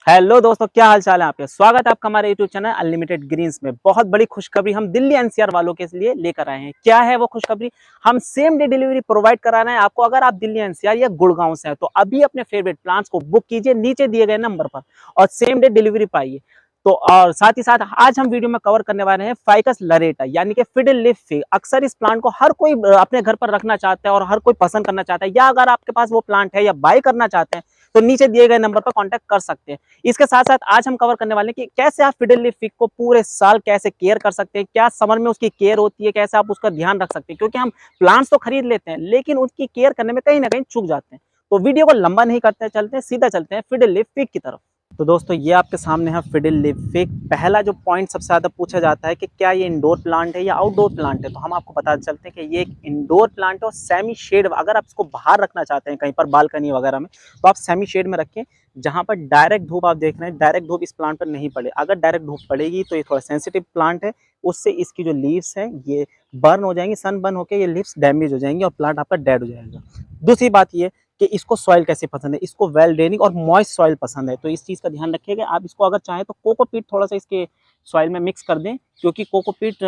Hello दोस्तों, क्या हाल चाल है आपके। स्वागत है आपका हमारे यूट्यूब चैनल अनलिमिटेड ग्रीन्स में। बहुत बड़ी खुशखबरी हम दिल्ली एनसीआर वालों के लिए लेकर आए हैं। क्या है वो खुशखबरी? हम सेम डे डिलीवरी प्रोवाइड करा रहे हैं आपको। अगर आप दिल्ली एनसीआर या गुड़गांव से हैं तो अभी अपने फेवरेट प्लान्स को बुक कीजिए नीचे दिए गए नंबर पर और सेम डे डिलीवरी पाइए। तो और साथ ही साथ आज हम वीडियो में कवर करने वाले हैं फाइकस लरेटा यानी कि फिडल लीफ फिग। अक्सर इस प्लांट को हर कोई अपने घर पर रखना चाहता है और हर कोई पसंद करना चाहता है, या अगर आपके पास वो प्लांट है या बाय करना चाहते हैं तो नीचे दिए गए नंबर पर कांटेक्ट कर सकते हैं। इसके साथ साथ आज हम कवर करने वाले हैं कि कैसे आप फिडल लीफ फिग को पूरे साल कैसे केयर कर सकते हैं, क्या समर में उसकी केयर होती है, कैसे आप उसका ध्यान रख सकते हैं। क्योंकि हम प्लांट्स तो खरीद लेते हैं लेकिन उसकी केयर करने में कहीं ना कहीं चूक जाते हैं। तो वीडियो को लंबा नहीं करते, चलते हैं सीधा चलते हैं फिडल लीफ फिग की तरफ। तो दोस्तों ये आपके सामने है फिडल लीफ फिग। पहला जो पॉइंट सबसे ज्यादा पूछा जाता है कि क्या ये इंडोर प्लांट है या आउटडोर प्लांट है, तो हम आपको बता चलते हैं कि ये एक इंडोर प्लांट है और सेमी शेड। अगर आप इसको बाहर रखना चाहते हैं कहीं पर बालकनी वगैरह में तो आप सेमी शेड में रखें, जहां पर डायरेक्ट धूप आप देख रहे हैं, डायरेक्ट धूप इस प्लांट पर नहीं पड़े। अगर डायरेक्ट धूप पड़ेगी तो ये थोड़ा सेंसिटिव प्लांट है, उससे इसकी जो लीव्स हैं ये बर्न हो जाएंगी, सन बर्न होकर ये लीव्स डैमेज हो जाएंगी और प्लांट आपका डेड हो जाएगा। दूसरी बात ये कि इसको सॉइल कैसे पसंद है, इसको वेल ड्रेनिंग और मॉइस्ट सॉइल पसंद है। तो इस चीज़ का ध्यान रखिएगा। आप इसको अगर चाहें तो कोकोपीट थोड़ा सा इसके सॉइल में मिक्स कर दें, क्योंकि कोकोपीट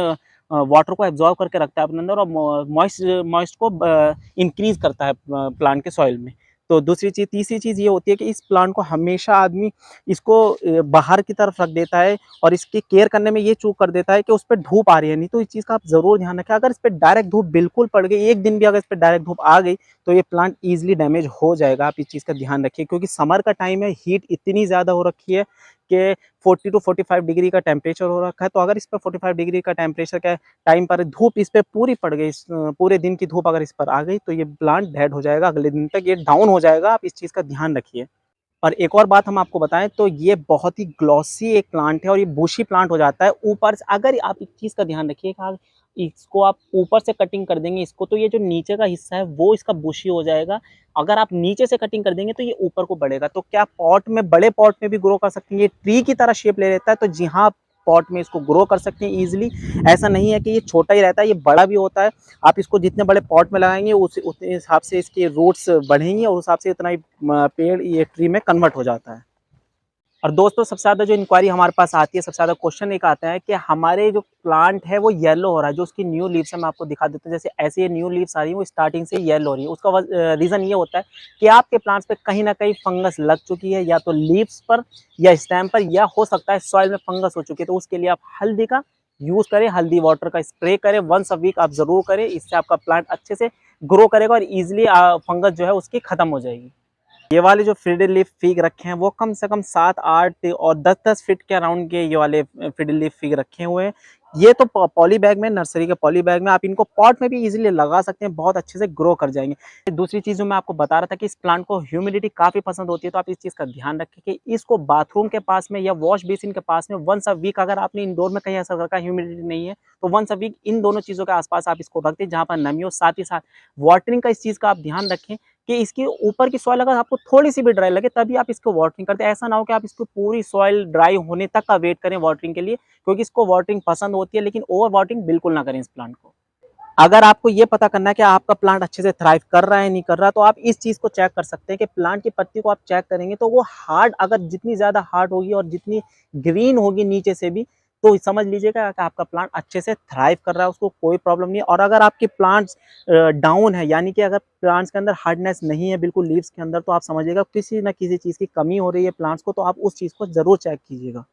वाटर को एब्जॉर्ब करके रखता है अपने अंदर और मॉइस्ट मॉइस्ट को इंक्रीज करता है प्लांट के सॉइल में। तो दूसरी चीज़, तीसरी चीज़ ये होती है कि इस प्लांट को हमेशा आदमी इसको बाहर की तरफ रख देता है और इसकी केयर करने में ये चूक कर देता है कि उस पर धूप आ रही है नहीं। तो इस चीज़ का आप ज़रूर ध्यान रखें। अगर इस पर डायरेक्ट धूप बिल्कुल पड़ गई, एक दिन भी अगर इस पर डायरेक्ट धूप आ गई तो ये प्लांट ईजिली डैमेज हो जाएगा। आप इस चीज़ का ध्यान रखिए, क्योंकि समर का टाइम है, हीट इतनी ज़्यादा हो रखी है कि 40 to 45 डिग्री का टेम्परेचर हो रखा है। तो अगर इस पर 45 डिग्री का टेम्परेचर का टाइम पर धूप इस पर पूरी पड़ गई, पूरे दिन की धूप अगर इस पर आ गई तो ये प्लांट डेड हो जाएगा, अगले दिन तक ये डाउन हो जाएगा। आप इस चीज़ का ध्यान रखिए। और एक और बात हम आपको बताएं तो ये बहुत ही ग्लॉसी एक प्लांट है और ये बुशी प्लांट हो जाता है ऊपर से। अगर आप एक चीज़ का ध्यान रखिए कि इसको आप ऊपर से कटिंग कर देंगे इसको तो ये जो नीचे का हिस्सा है वो इसका बुशी हो जाएगा। अगर आप नीचे से कटिंग कर देंगे तो ये ऊपर को बढ़ेगा। तो क्या पॉट में, बड़े पॉट में भी ग्रो कर सकते हैं, ये ट्री की तरह शेप ले लेता है। तो जी हाँ, पॉट में इसको ग्रो कर सकते हैं ईजिली। ऐसा नहीं है कि ये छोटा ही रहता है, ये बड़ा भी होता है। आप इसको जितने बड़े पॉट में लगाएंगे उतने हिसाब से इसके रूट्स बढ़ेंगी और उस हिसाब से इतना ही पेड़ ये ट्री में कन्वर्ट हो जाता है। और दोस्तों सबसे ज़्यादा जो इंक्वायरी हमारे पास आती है, सबसे ज़्यादा क्वेश्चन एक आता है कि हमारे जो प्लांट है वो येलो हो रहा है, जो उसकी न्यू लीव्स है मैं आपको दिखा देता हूँ। जैसे ऐसे ये न्यू लीव्स आ रही है वो स्टार्टिंग से येलो हो रही है। उसका रीज़न ये होता है कि आपके प्लांट्स पे कहीं ना कहीं फंगस लग चुकी है, या तो लीव्स पर या स्टेम पर, या हो सकता है सॉइल में फंगस हो चुकी है। तो उसके लिए आप हल्दी का यूज़ करें, हल्दी वाटर का स्प्रे करें, वंस अ वीक आप ज़रूर करें। इससे आपका प्लांट अच्छे से ग्रो करेगा और ईजिली फंगस जो है उसकी ख़त्म हो जाएगी। ये वाले जो फिडल लीफ फिग रखे हैं वो कम से कम 7, 8 और 10 फीट के अराउंड के ये वाले फिडल लीफ फिग रखे हुए हैं। ये तो पॉली बैग में, नर्सरी के पॉली बैग में आप इनको पॉट में भी इजीली लगा सकते हैं, बहुत अच्छे से ग्रो कर जाएंगे। दूसरी चीज़ जो मैं आपको बता रहा था कि इस प्लांट को ह्यूमिडिटी काफ़ी पसंद होती है, तो आप इस चीज़ का ध्यान रखें कि इसको बाथरूम के पास में या वॉश बेसिन के पास में वंस अ वीक, अगर आपने इंडोर में कहीं ऐसा रखा ह्यूमिडिटी नहीं है तो वंस अ वीक इन दोनों चीज़ों के आसपास आप इसको रख दें जहाँ पर नमी हो। साथ ही साथ वाटरिंग का इस चीज़ का आप ध्यान रखें कि इसकी ऊपर की सॉइल अगर आपको थोड़ी सी भी ड्राई लगे तभी आप इसको वाटरिंग करते हैं। ऐसा ना हो कि आप इसको पूरी सॉइल ड्राई होने तक का वेट करें वाटरिंग के लिए, क्योंकि इसको वाटरिंग पसंद होती है, लेकिन ओवर वाटरिंग बिल्कुल ना करें इस प्लांट को। अगर आपको ये पता करना है कि आपका प्लांट अच्छे से थ्राइव कर रहा है नहीं कर रहा, तो आप इस चीज़ को चेक कर सकते हैं कि प्लांट की पत्ती को आप चेक करेंगे तो वो हार्ड, अगर जितनी ज़्यादा हार्ड होगी और जितनी ग्रीन होगी नीचे से भी, तो समझ लीजिएगा कि आपका प्लांट अच्छे से थ्राइव कर रहा है, उसको कोई प्रॉब्लम नहीं है। और अगर आपके प्लांट्स डाउन है, यानी कि अगर प्लांट्स के अंदर हार्डनेस नहीं है बिल्कुल लीव्स के अंदर, तो आप समझिएगा किसी न किसी चीज़ की कमी हो रही है प्लांट्स को। तो आप उस चीज़ को ज़रूर चेक कीजिएगा।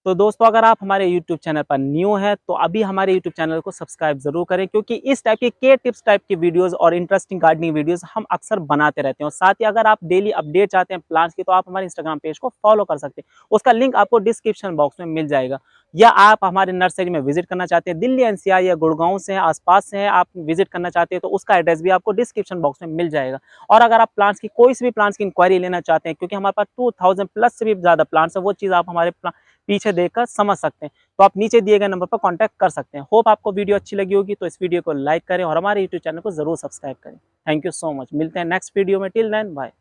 तो दोस्तों अगर आप हमारे YouTube चैनल पर न्यू हैं तो अभी हमारे YouTube चैनल को सब्सक्राइब जरूर करें, क्योंकि इस टाइप के टिप्स टाइप की वीडियोस और इंटरेस्टिंग गार्डनिंग वीडियोस हम अक्सर बनाते रहते हैं। और साथ ही अगर आप डेली अपडेट चाहते हैं प्लांट्स की तो आप हमारे इंस्टाग्राम पेज को फॉलो कर सकते हैं, उसका लिंक आपको डिस्क्रिप्शन बॉक्स में मिल जाएगा। या आप हमारे नर्सरी में विजिट करना चाहते हैं, दिल्ली एनसीआर या गुड़गांव से आसपास से हैं, आप विजिट करना चाहते हैं तो उसका एड्रेस भी आपको डिस्क्रिप्शन बॉक्स में मिल जाएगा। और अगर आप प्लांट्स की कोई सी भी प्लांट्स की इंक्वायरी लेना चाहते हैं, क्योंकि हमारे पास 2000 प्लस से भी ज़्यादा प्लांट्स है, वो चीज़ आप हमारे पीछे देखकर समझ सकते हैं, तो आप नीचे दिए गए नंबर पर कांटेक्ट कर सकते हैं। होप आपको वीडियो अच्छी लगी होगी, तो इस वीडियो को लाइक करें और हमारे यूट्यूब चैनल को जरूर सब्सक्राइब करें। Thank you so much. मिलते हैं नेक्स्ट वीडियो में। Till then bye.